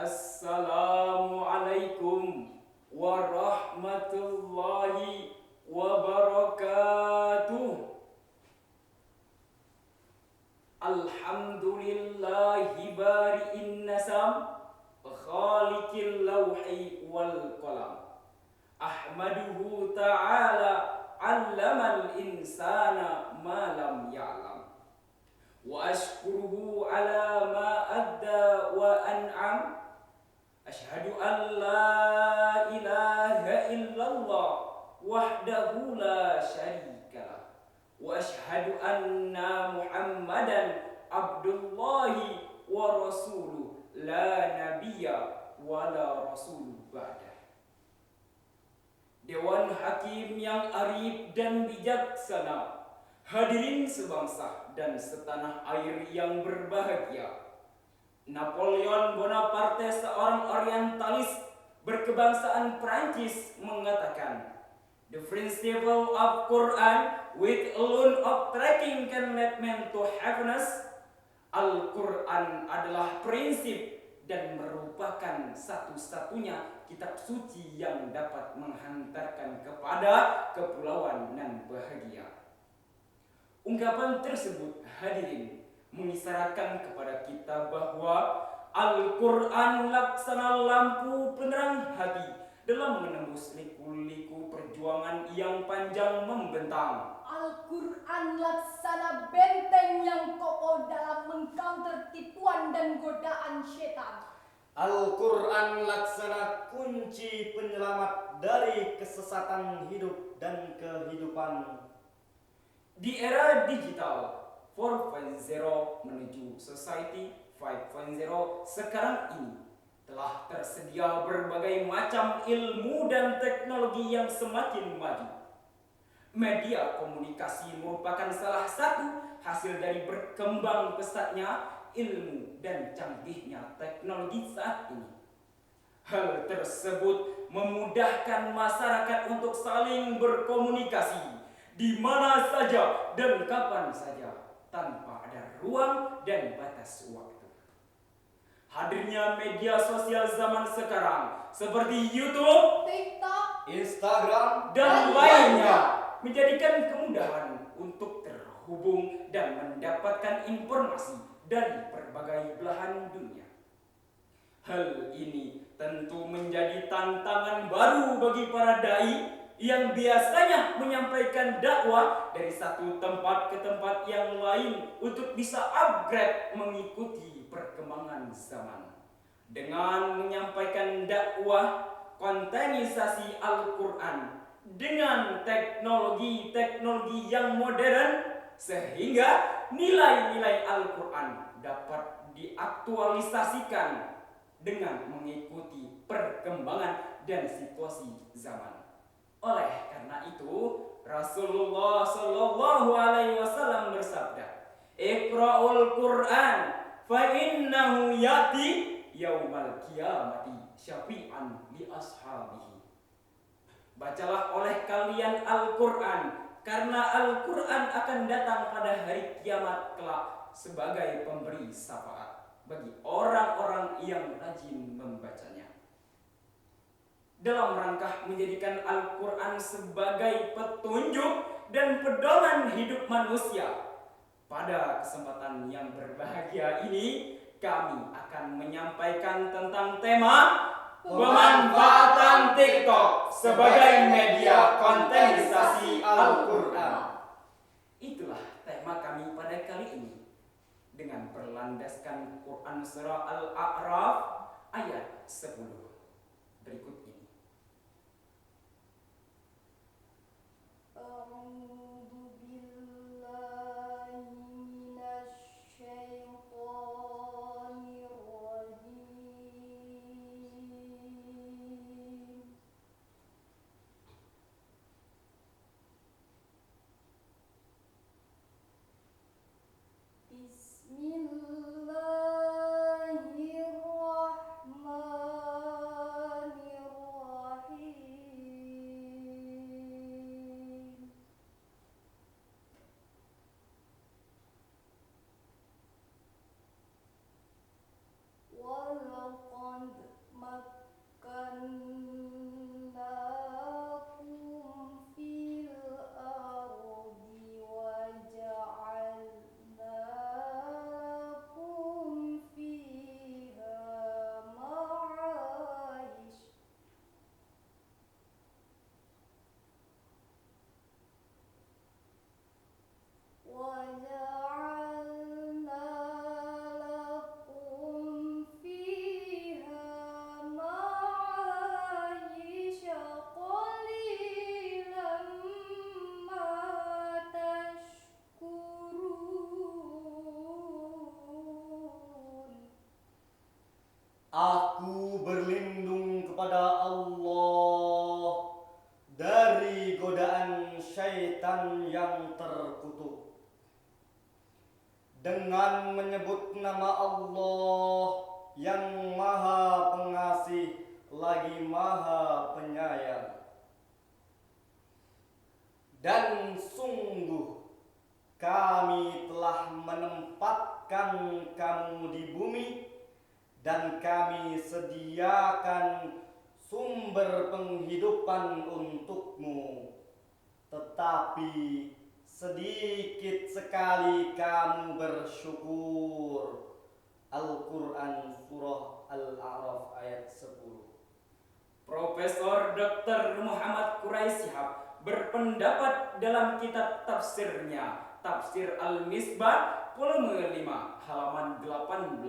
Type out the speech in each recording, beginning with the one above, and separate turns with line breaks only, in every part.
Assalamualaikum warahmatullahi wabarakatuh. Alhamdulillahi bari'in nasam, khaliqil lawhi wal qalam. Ahmaduhu ta'ala 'allamal insana ma lam ya'lam. Wa ashkuruhu ala ma adda wa an'am. Ashhadu an la ilaha illallah wahdahu la syarikalah. Wa ashhadu anna Muhammadan abdullahi wa rasuluh la nabiyya wa la rasul ba'dah. Dewan Hakim yang arif dan bijaksana, hadirin sebangsa dan setanah air yang berbahagia. Napoleon Bonaparte, seorang orientalis berkebangsaan Prancis, mengatakan, "The principle of Quran with alone of tracking can lead man to happiness." Al-Quran adalah prinsip dan merupakan satu-satunya kitab suci yang dapat menghantarkan kepada kepulauan nan bahagia. Ungkapan tersebut, hadirin, mengisyaratkan kepada kita bahwa Al-Quran laksana lampu penerang hati dalam menembus liku-liku perjuangan yang panjang membentang.
Al-Quran laksana benteng yang kokoh dalam mengcounter tipuan dan godaan setan.
Al-Quran laksana kunci penyelamat dari kesesatan hidup dan kehidupan.
Di era digital 4.0 menuju society 5.0 sekarang ini telah tersedia berbagai macam ilmu dan teknologi yang semakin maju. Media komunikasi merupakan salah satu hasil dari berkembang pesatnya ilmu dan canggihnya teknologi saat ini. Hal tersebut memudahkan masyarakat untuk saling berkomunikasi di mana saja dan kapan saja, tanpa ada ruang dan batas waktu. Hadirnya media sosial zaman sekarang seperti YouTube,
TikTok,
Instagram,
dan lainnya menjadikan kemudahan untuk terhubung dan mendapatkan informasi dari berbagai belahan dunia. Hal ini tentu menjadi tantangan baru bagi para dai yang biasanya menyampaikan dakwah dari satu tempat ke tempat yang lain untuk bisa upgrade mengikuti perkembangan zaman. Dengan menyampaikan dakwah kontenisasi Al-Quran dengan teknologi-teknologi yang modern, sehingga nilai-nilai Al-Quran dapat diaktualisasikan dengan mengikuti perkembangan dan situasi zaman. Oleh karena itu, Rasulullah Shallallahu Alaihi Wasallam bersabda, "Iqra'ul Quran, fa innahu yati yaumal qiyamati syafi'an li ashabihi." Bacalah oleh kalian Al-Quran, karena Al-Quran akan datang pada hari kiamat kelak sebagai pemberi syafaat bagi orang-orang yang rajin membacanya. Dalam rangka menjadikan Al-Quran sebagai petunjuk dan pedoman hidup manusia, pada kesempatan yang berbahagia ini kami akan menyampaikan tentang tema pemanfaatan TikTok sebagai media kontenisasi Al-Quran. Itulah tema kami pada kali ini, dengan berlandaskan Quran surah Al-A'raf ayat 10 berikut ini.
Bismillahirrahmanirrahim.
dengan menyebut nama Allah yang Maha Pengasih lagi Maha Penyayang. Dan sungguh kami telah menempatkan kamu di bumi dan kami sediakan sumber penghidupan untukmu. Tetapi sedikit sekali kamu bersyukur. Al-Quran Surah Al-A'raf ayat 10.
Profesor Dr. Muhammad Quraisyhab berpendapat dalam kitab tafsirnya, Tafsir Al-Misbah, volume 5, halaman 18,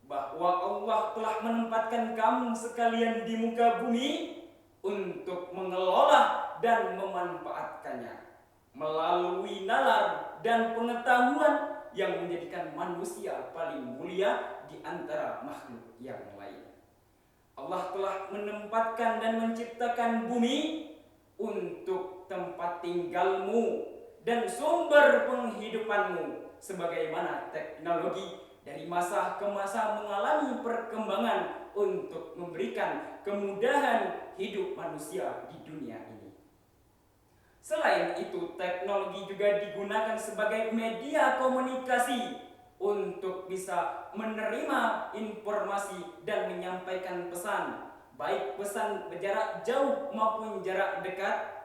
bahwa Allah telah menempatkan kamu sekalian di muka bumi untuk mengelola dan memanfaatkannya melalui nalar dan pengetahuan yang menjadikan manusia paling mulia di antara makhluk yang lain. Allah telah menempatkan dan menciptakan bumi untuk tempat tinggalmu dan sumber penghidupanmu, sebagaimana teknologi dari masa ke masa mengalami perkembangan untuk memberikan kemudahan hidup manusia di dunia ini. Selain itu, teknologi juga digunakan sebagai media komunikasi untuk bisa menerima informasi dan menyampaikan pesan, baik pesan jarak jauh maupun jarak dekat.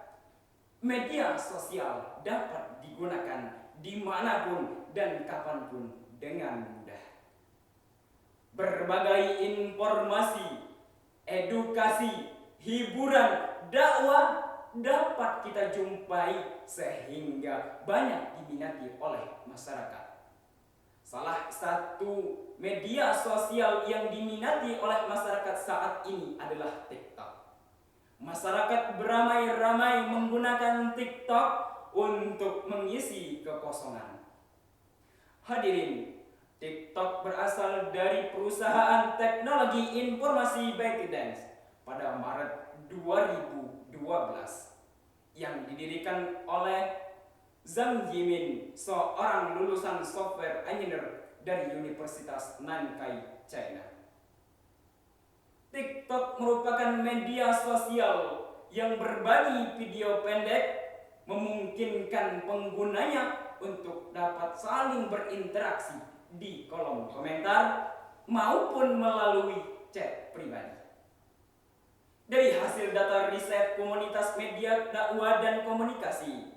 Media sosial dapat digunakan dimanapun dan kapanpun dengan mudah. Berbagai informasi, edukasi, hiburan, dakwah dapat kita jumpai sehingga banyak diminati oleh masyarakat. Salah satu media sosial yang diminati oleh masyarakat saat ini adalah TikTok. Masyarakat beramai-ramai menggunakan TikTok untuk mengisi kekosongan. Hadirin, TikTok berasal dari perusahaan teknologi informasi ByteDance pada Maret 2012 yang didirikan oleh Zhang Yimin, seorang lulusan software engineer dari Universitas Nankai, China. TikTok merupakan media sosial yang berbagi video pendek, memungkinkan penggunanya untuk dapat saling berinteraksi di kolom komentar maupun melalui chat pribadi. Dari hasil data riset komunitas media dakwah dan komunikasi,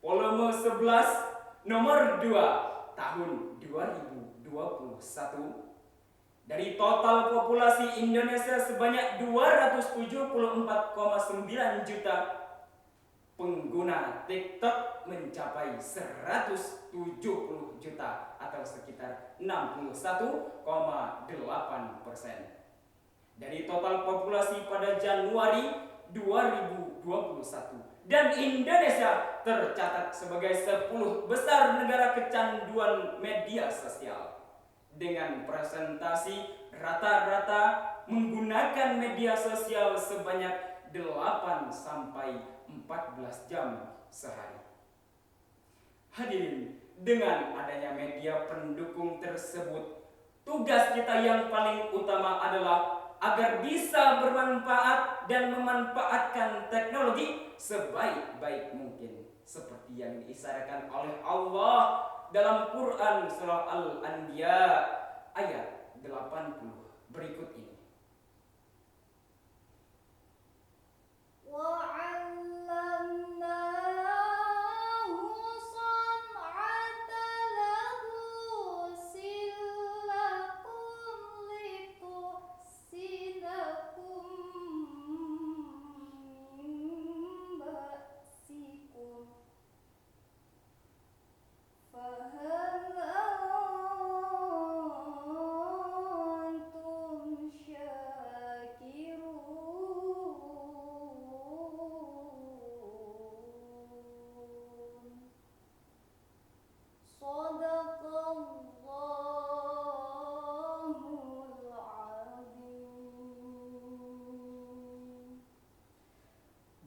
volume 11 nomor 2 tahun 2021, dari total populasi Indonesia sebanyak 274,9 juta, pengguna TikTok mencapai 170 juta atau sekitar 61,8%. Dari total populasi pada Januari 2021, dan Indonesia tercatat sebagai 10 besar negara kecanduan media sosial dengan presentasi rata-rata menggunakan media sosial sebanyak 8 sampai 14 jam sehari. Hadirin, dengan adanya media pendukung tersebut, tugas kita yang paling utama adalah agar bisa bermanfaat dan memanfaatkan teknologi sebaik-baik mungkin, seperti yang diisyaratkan oleh Allah dalam Quran surah Al-Anbiya ayat 80 berikut ini.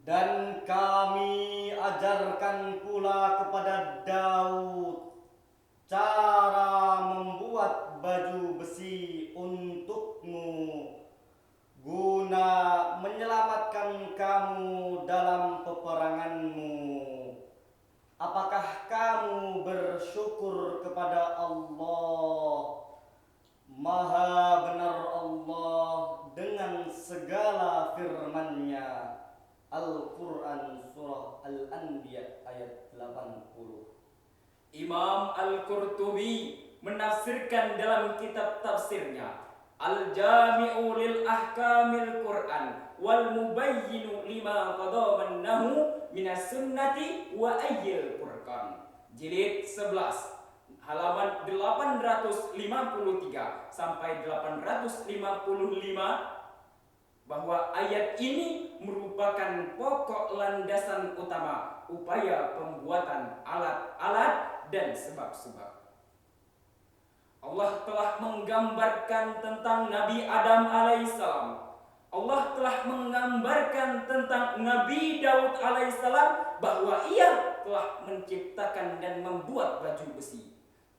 Dan kami ajarkan pula kepada Daud cara segala firman-Nya. Al-Quran Surah Al-Anbiya ayat 80.
Imam Al-Qurtubi menafsirkan dalam kitab tafsirnya Al-Jami'u lil Ahkamil Quran wal Mubayyinu lima qadamannahu minas sunnati wa ayyil Furqan, jilid 11, halaman 853 sampai 855, bahwa ayat ini merupakan pokok landasan utama upaya pembuatan alat-alat dan sebab-sebab. Allah telah menggambarkan tentang Nabi Adam alaihissalam. Allah telah menggambarkan tentang Nabi Daud alaihissalam bahwa ia telah menciptakan dan membuat baju besi,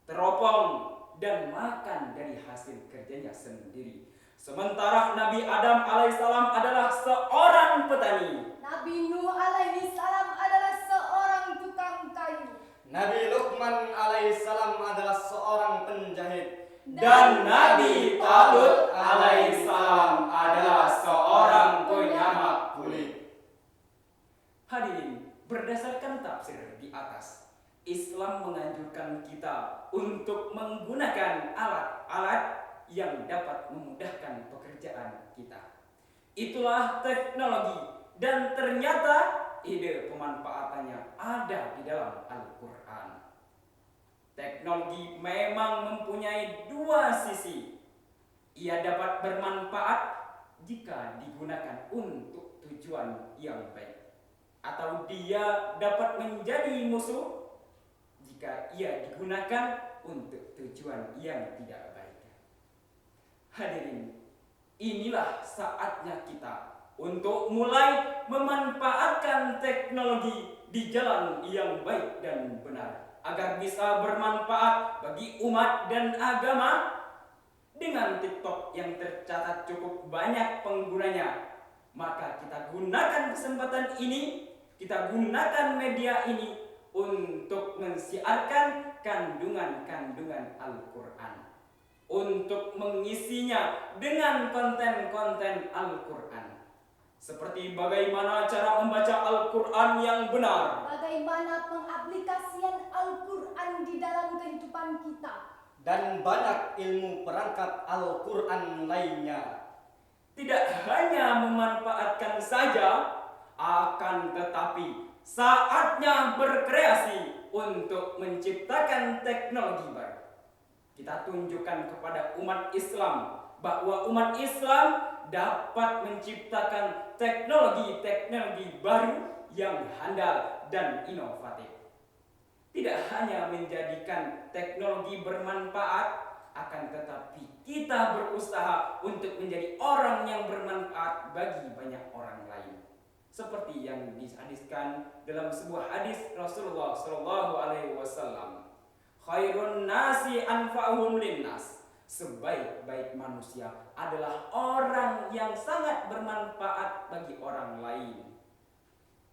teropong dan makan dari hasil kerjanya sendiri. Sementara Nabi Adam alaihissalam adalah seorang petani.
Nabi Nuh alaihissalam adalah seorang tukang kayu.
Nabi Luqman alaihissalam adalah seorang penjahit.
Dan Nabi Talut alaihissalam adalah seorang penyamak kulit. Hadirin, berdasarkan tafsir di atas, Islam menganjurkan kita untuk menggunakan alat-alat yang dapat memudahkan pekerjaan kita. Itulah teknologi, dan ternyata ide pemanfaatannya ada di dalam Al-Quran. Teknologi memang mempunyai dua sisi. Ia dapat bermanfaat jika digunakan untuk tujuan yang baik, atau dia dapat menjadi musuh jika ia digunakan untuk tujuan yang tidak baik. Hadirin, inilah saatnya kita untuk mulai memanfaatkan teknologi di jalan yang baik dan benar, agar bisa bermanfaat bagi umat dan agama. Dengan TikTok yang tercatat cukup banyak penggunanya, maka kita gunakan kesempatan ini, kita gunakan media ini untuk mensiarkan kandungan-kandungan Al-Quran, untuk mengisinya dengan konten-konten Al-Quran, seperti bagaimana cara membaca Al-Quran yang benar,
Bagaimana pengaplikasian Al-Quran di dalam kehidupan kita,
dan banyak ilmu perangkat Al-Quran lainnya.
tidak hanya memanfaatkan saja, akan tetapi saatnya berkreasi untuk menciptakan teknologi baru. Kita tunjukkan kepada umat Islam bahwa umat Islam dapat menciptakan teknologi-teknologi baru yang handal dan inovatif. Tidak hanya menjadikan teknologi bermanfaat, akan tetapi kita berusaha untuk menjadi orang yang bermanfaat bagi banyak orang lain. Seperti yang dihadiskan dalam sebuah hadis Rasulullah SAW, khairun nasi anfa'uhum linnas, sebaik-baik manusia adalah orang yang sangat bermanfaat bagi orang lain.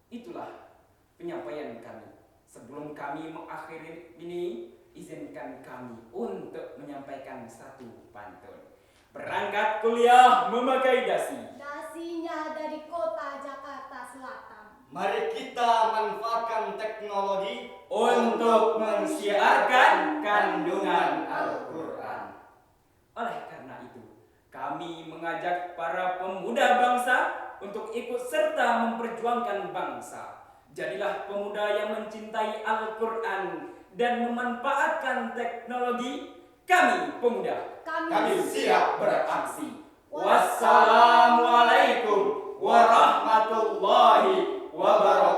Itulah penyampaian kami. Sebelum kami mengakhiri ini, izinkan kami untuk menyampaikan satu pantun. Berangkat kuliah memakai dasi,
dasinya dari kota Jakarta Selatan.
Mari kita manfaatkan teknologi
untuk mensiarkan kandungan Al-Quran. Oleh karena itu, kami mengajak para pemuda bangsa untuk ikut serta memperjuangkan bangsa. Jadilah pemuda yang mencintai Al-Quran dan memanfaatkan teknologi. Kami pemuda, kami siap beraksi. Wassalamualaikum warahmatullahi wabarakatuh.